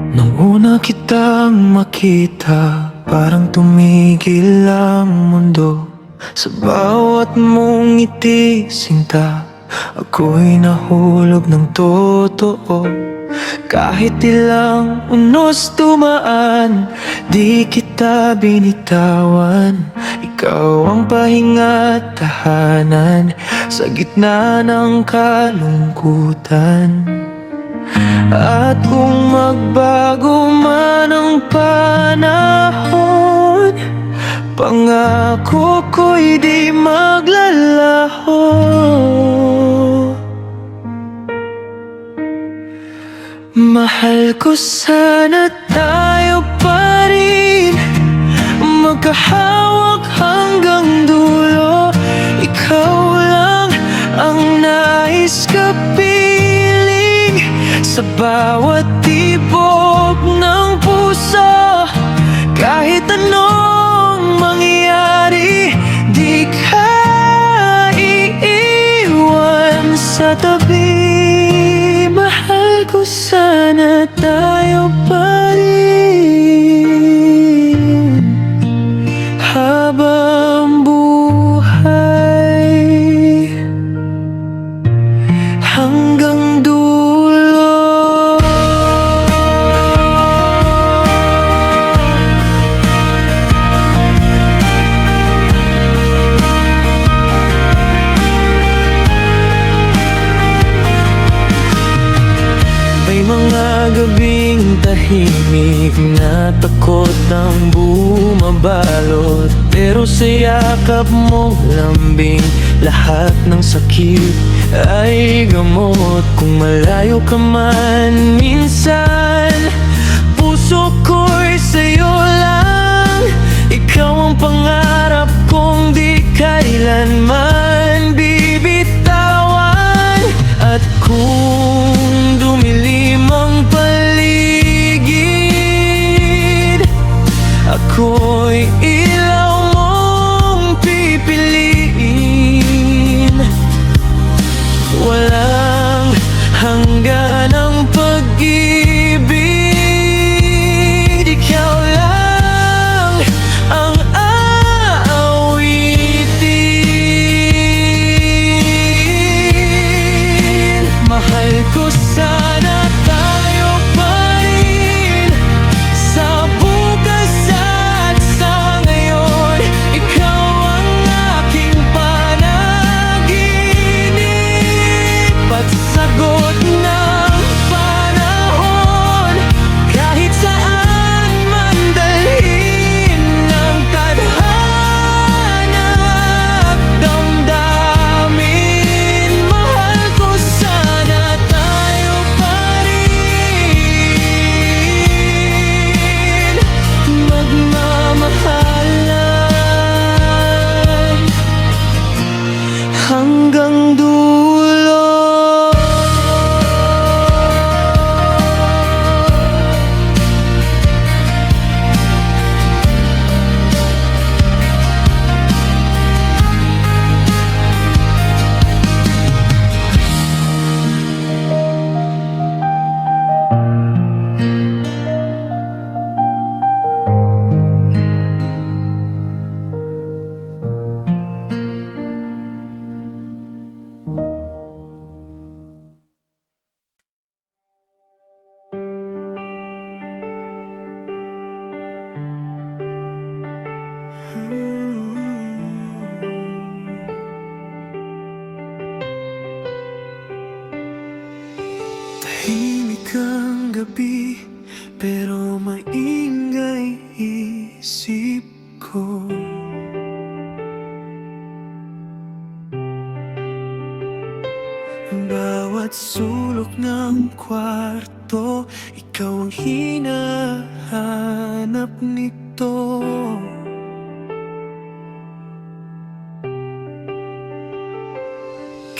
Nung una kitang makita, parang tumigil ang mundo. Sa bawat mong ngiti, sinta, ako'y nahulog ng totoo. Kahit ilang unos dumaan, di kita binitawan. Ikaw ang pahinga at tahanan sa gitna ng kalungkutan. At kung magbago man ang panahon, pangako ko'y di maglalaho. Mahal ko, sana tayo pa rin magkahawak hanggang dulo. Ikaw lang ang nais kapiling sa bawat tibok ng puso. Kahit anong mangyari, di ka iiwan sa tabi. Mahal ko, sana tayo pa rin habang buhay, hanggang dulo. May mga gabing tahimik na takot ang bumabalot, pero sa yakap mong lambing, lahat ng sakit ay gamot. Kung malayo ka man minsan, puso ko'y sa'yo lang. Ikaw ang pangarap kong di kailanman bibitawan. At kung dumilim ang paligid, ako'y ilaw mong pipiliin. Walang hanggan ang pag-ibig, ikaw lang ang aawitin. Mahal ko, sana tayo pa rin sa bukas at sa ngayon. Ikaw ang aking panaginip at sagot ng panahon. Kahit saan man dalhin ng tadhana at damdamin, mahal ko, sana tayo pa rin magmamahalan hanggang dulo. Tahimik ang gabi, pero maingay isip ko. Bawat sulok ng kwarto, ikaw ang hinahanap nito.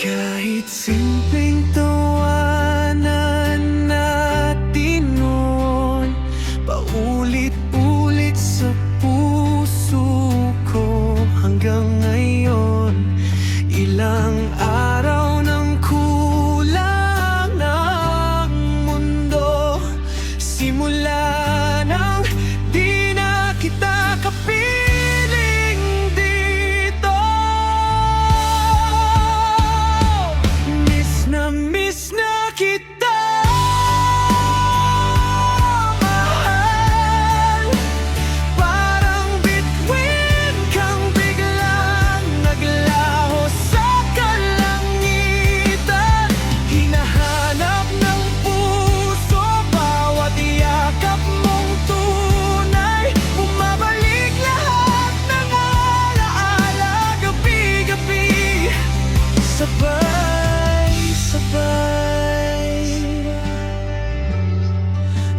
Kahit simpleng tawanan natin noon, paulit-ulit sa puso ko hanggang ngayon. Ilang araw nang kulang ng mundo, simula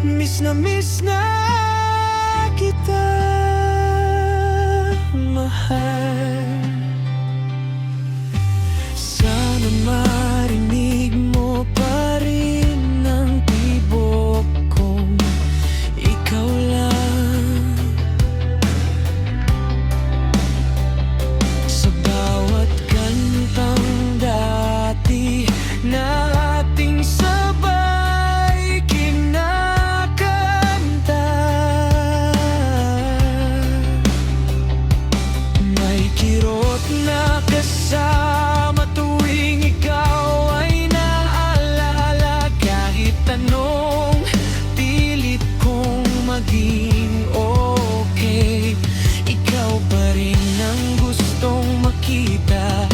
Miss na kita, mahal. Sana marinig mo pa rin ang tibok kong ikaw lang. Sa bawat kantang dati na ating sabay kinakanta, may kirot na kasama tuwing ikaw ay naalala. Kahit anong pilit kong maging okay, ikaw pa rin ang gustong makita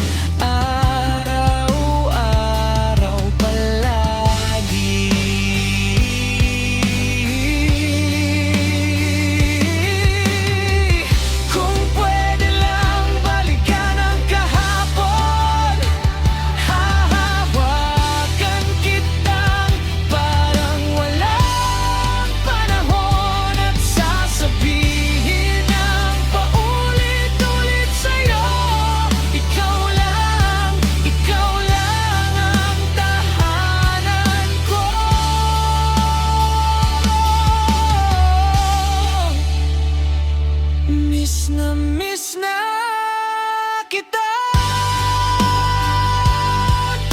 araw-araw palagi. Kung pwede lang balikan ang kahapon, hahawakan kitang parang walang panahon at sasabihin ng paulit-ulit sa'yo, ikaw lang ang tahanan ko. Miss na kita,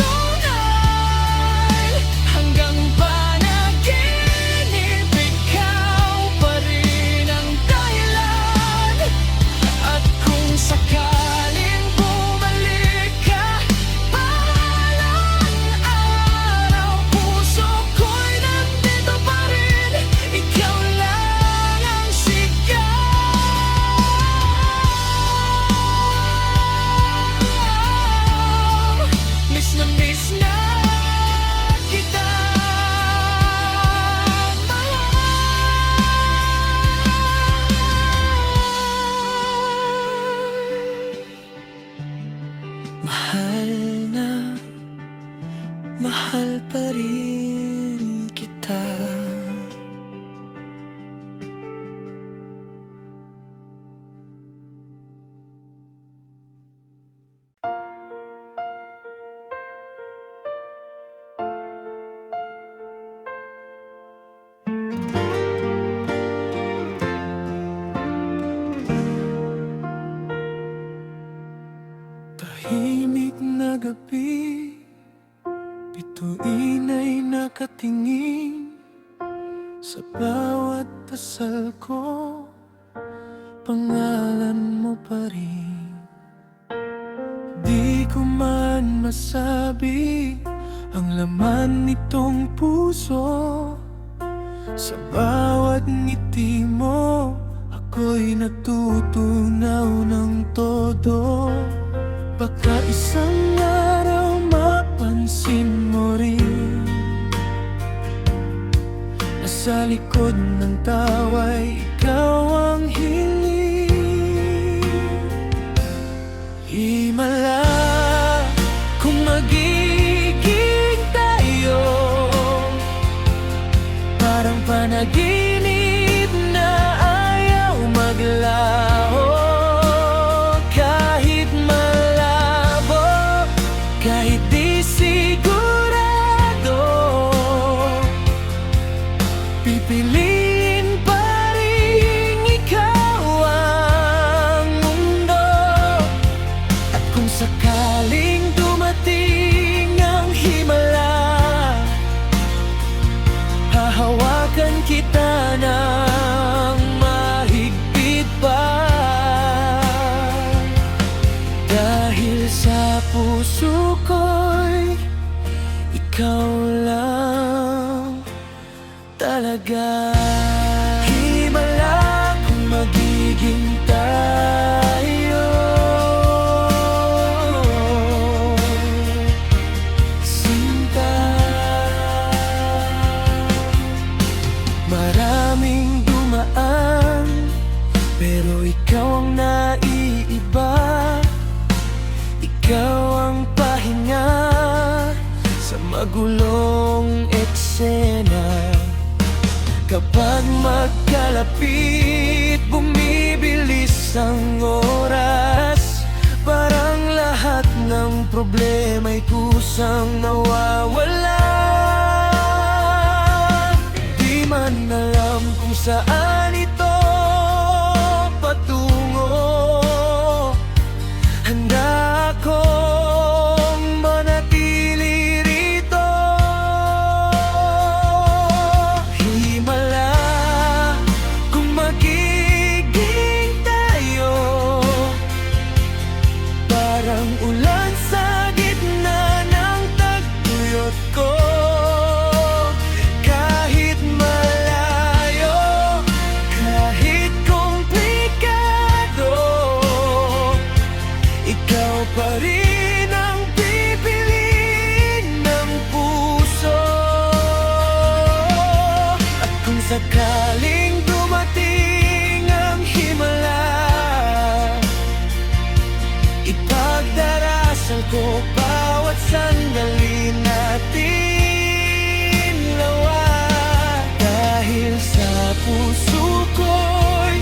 tunay. Hanggang panaginip, ikaw pa rin ang dahilan. At kung sakaling bumalik ka balang araw, puso ko'y nandito pa rin. Ikaw lang ang sigaw. Miss na kita, mahal na mahal pa rin kita. Tahimik na gabi, bituin ay nakatingin sa bawat dasal ko, pangalan mo pa rin. Di ko man masabi ang laman nitong puso. Sa bawat ngiti mo, ako'y natutunaw ng todo. Baka isang araw mapansin mo rin na sa likod ng tawa'y ikaw ang hiling. Himala kung magiging tayo, parang panaginip na ayaw maglaho. Kahit malabo, kahit di sigurado, pipiliin pa rin ikaw ang mundo. At kung sakaling dumating ang himala, hahawakan kita ng mahigpit pa. Dahil sa puso ko'y ikaw lang talaga. Himala kung magiging tayo, sinta. Maraming dumaan, pero ikaw ang naiiba. Ikaw ang pahinga sa magulong eksena. Kapag magkalapit, bumibilis ang oras. Parang lahat ng problema'y kusang nawawala. Di man alam kung saan ito patungo. Handa akong manatili rito. Himala kung magiging tayo, parang ulan sa gitna ng tagtuyot ko. Kahit malayo, kahit komplikado, ikaw pa rin ang pipiliin ng puso. At kung sakaling dumating ang himala, ipagdarasal ko bawat sandali natin lawa. Dahil sa puso ko'y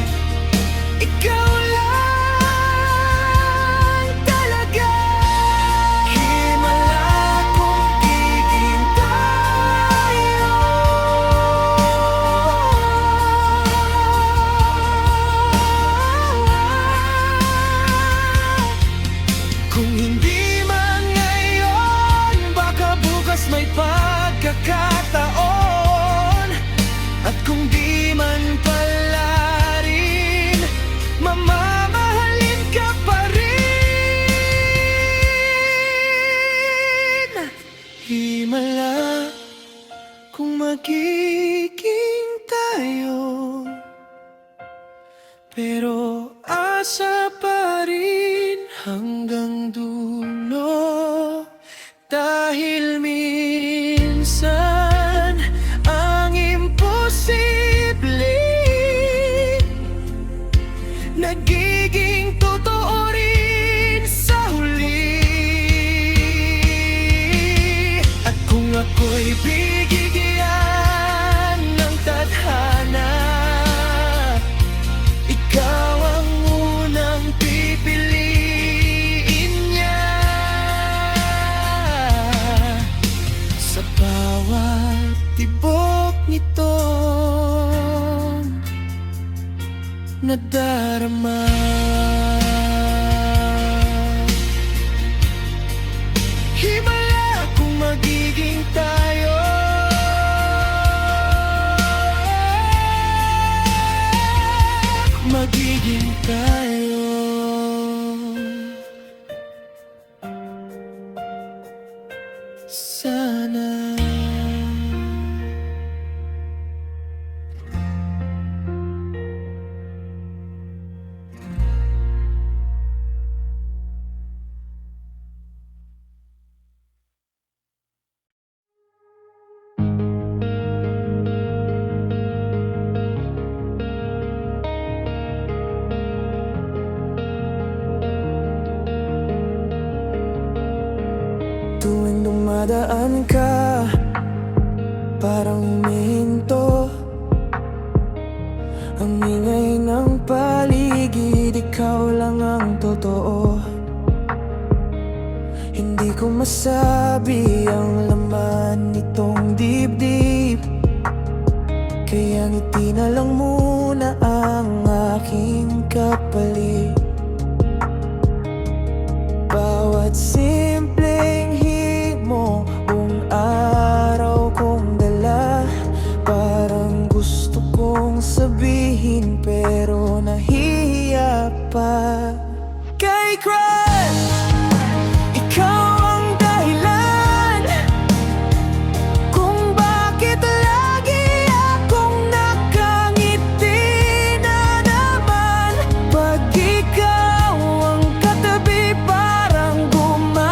ikaw lang talaga. Himala kung giging tayo, kung hindi man ngayon, baka bukas may pagkakataon. At kung di man pala rin, mamamahalin ka pa rin. Himala kung magiging tayo, pero asa pa rin hanggang dulo. Dahil minsan ang imposible nagiging totoo rin sa huli. At kung ako'y bigyan ng tadhana, ikaw ang unang pipiliin niya. Sa bawat tibok nito nadarama. Himala kung magiging tayo, magiging tayo. Sana. Tuwing dumadaan ka, parang humihinto ang ingay ng paligid. Ikaw lang ang totoo. Hindi ko masabi ang laman nitong dibdib, kaya ngiti na lang muna ang aking kapalit. Bawat simpleng himo, buong araw kong dala. Parang gusto kong sabihin pero nahihiya pa. Kay crush, ikaw ang dahilan kung bakit lagi akong nakangiti na naman. Pag ikaw ang katabi, parang gumagana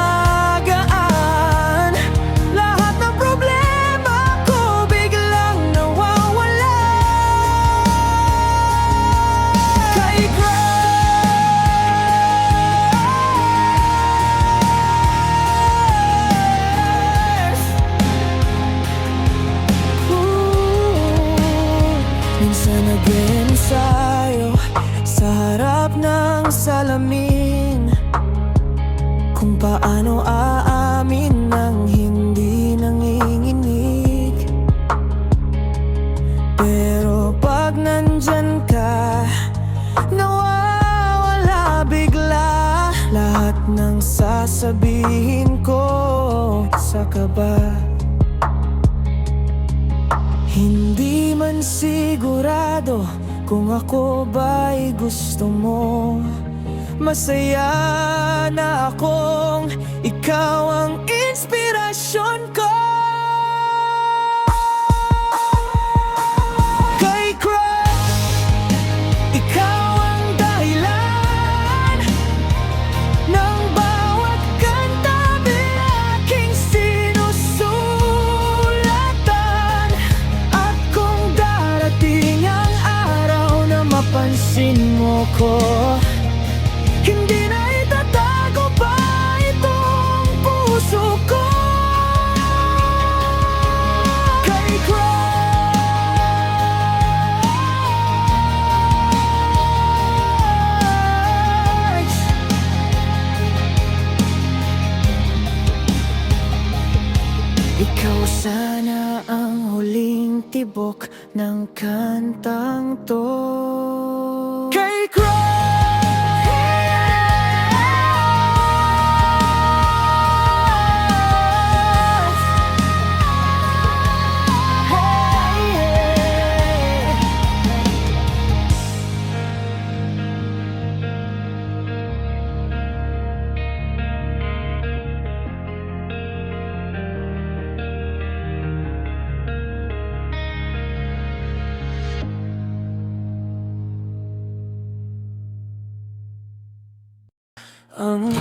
Nag-ensayo sa harap ng salamin kung paano aamin ng hindi nanginginig. Pero pag nandyan ka, nawawala bigla lahat ng sasabihin ko sa kaba. Hindi man sigurado kung ako ba'y gusto mo. Masaya na akong ikaw ang inspirasyon ko. Kay crush, ikaw ang dahilan ng bawat kanta di aking sinusulatan. At kung darating ang araw na mapansin mo ko, hindi na itatago pa itong puso ko. Kay crush, ikaw sana ang huling tibok ng kantang to. Kay crush, ang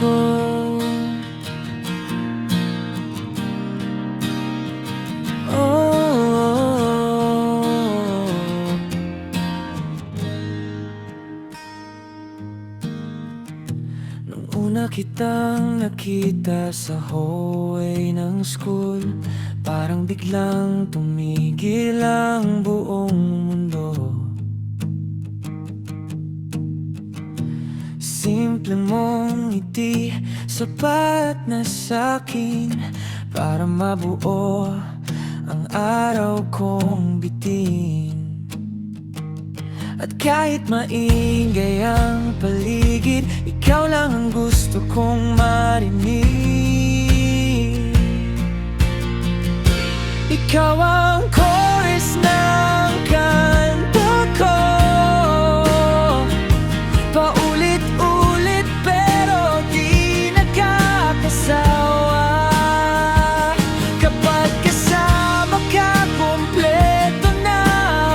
nung una kitang nakita sa hallway ng school, parang biglang tumigil ang buong mundo. Simple mong ngiti, sapat na sa'kin para mabuo ang araw kong bitin. At kahit maingay ang paligid, ikaw lang ang gusto kong marinig. Ikaw ang chorus ng kanta ko, paulit-ulit pero di nakakasawa. Kapag kasama ka, kompleto na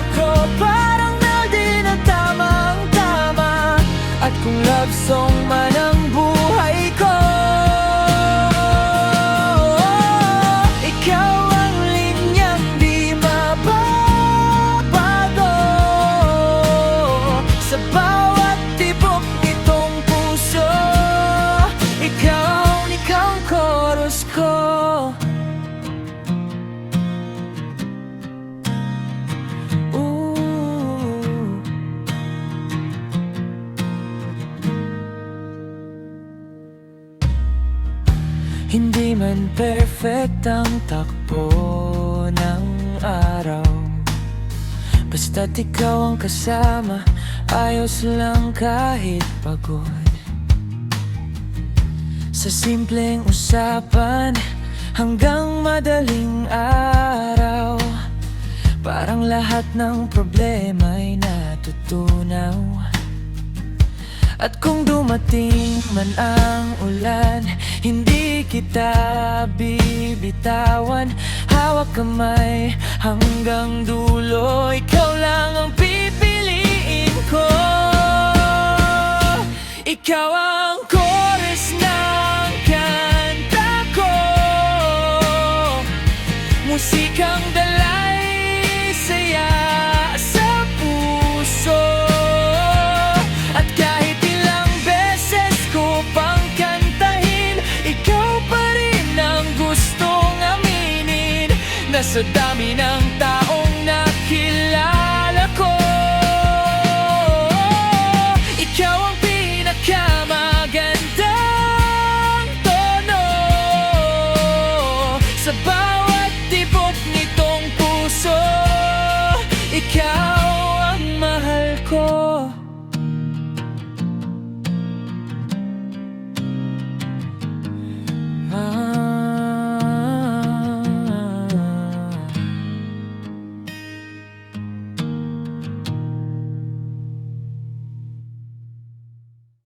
ako, parang melody na tamang-tama. At kung love song man ang buhay ko, ikaw ang linyang di mababago. Sa bawat tibok nitong puso, ikaw ang chorus ko. Hindi man perfect ang takbo ng araw, basta't ikaw ang kasama, ayos lang kahit pagod. Sa simpleng usapan hanggang madaling araw, parang lahat ng problema'y natutunaw. At kung dumating man ang ulan, hindi kita bibitawan. Hawak kamay hanggang dulo, ikaw lang ang pipiliin ko. Ikaw ang chorus ng kanta ko, musikang dalay saya sa puso. At kahit ilang beses ko pang kantahin, ikaw pa rin ang gustong aminin. Na sa dami ng taong nakilala ko, ko